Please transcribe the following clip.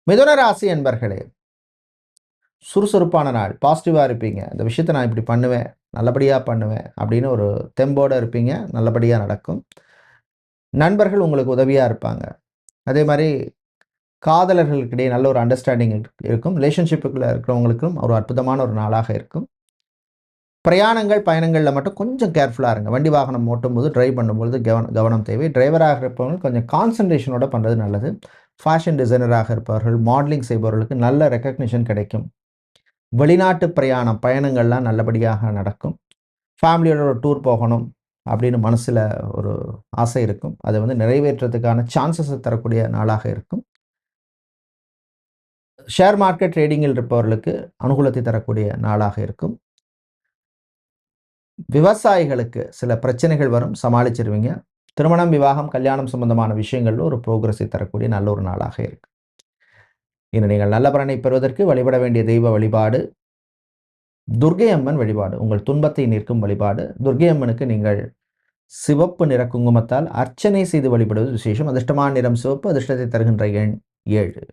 மிதுன ராசி என்பர்களே, சுறுசுறுப்பான நாள். பாசிட்டிவா இருப்பீங்க. இந்த விஷயத்த நான் இப்படி பண்ணுவேன், நல்லபடியா பண்ணுவேன் அப்படின்னு ஒரு தெம்போட இருப்பீங்க. நல்லபடியா நடக்கும். நண்பர்கள் உங்களுக்கு உதவியா இருப்பாங்க. அதே மாரி காதலர்களுக்கிடையே நல்ல ஒரு அண்டர்ஸ்டாண்டிங் இருக்கும். ரிலேஷன்ஷிப்புக்குள்ள இருக்கிறவங்களுக்கும் ஒரு அற்புதமான ஒரு நாளாக இருக்கும். பிரயாணங்கள், பயணங்கள்ல மட்டும் கொஞ்சம் கேர்ஃபுல்லா இருங்க. வண்டி வாகனம் ஓட்டும்போது, டிரைவ் பண்ணும்பொழுது கவனம் தேவை. டிரைவராக இருப்பவங்க கொஞ்சம் கான்சன்ட்ரேஷனோட பண்றது நல்லது. ஃபேஷன் டிசைனராக இருப்பவர்கள், மாடலிங் செய்பவர்களுக்கு நல்ல ரெகக்னிஷன் கிடைக்கும். வெளிநாட்டு பிரயாணம், பயணங்கள்லாம் நல்லபடியாக நடக்கும். ஃபேமிலியோட ஒரு டூர் போகணும் அப்படின்னு மனசுல ஒரு ஆசை இருக்கும். அத வந்து நிறைவேற்றதுக்கான சான்ஸஸ தரக்கூடிய நாளாக இருக்கும். ஷேர் மார்க்கெட் ட்ரேடிங்கில் இருப்பவர்களுக்கு அனுகூலத்தை தரக்கூடிய நாளாக இருக்கும். விவசாயிகளுக்கு சில பிரச்சனைகள் வரும், சமாளிச்சிருவீங்க. திருமணம், விவாகம், கல்யாணம் சம்பந்தமான விஷயங்கள்ல ஒரு புரோகிரஸை தரக்கூடிய நல்ல ஒரு நாளாக இருக்கு. இன்று நீங்கள் நல்ல பலனை பெறுவதற்கு வழிபட வேண்டிய தெய்வ வழிபாடு துர்க்கை அம்மன் வழிபாடு. உங்கள் துன்பத்தை நீக்கும் வழிபாடு. துர்க்கை அம்மனுக்கு நீங்கள் சிவப்பு நிற குங்குமத்தால் அர்ச்சனை செய்து வழிபடுவது விசேஷம். அதிர்ஷ்டமான நிறம் சிவப்பு. அதிர்ஷ்டத்தை தருகின்ற எண் 7.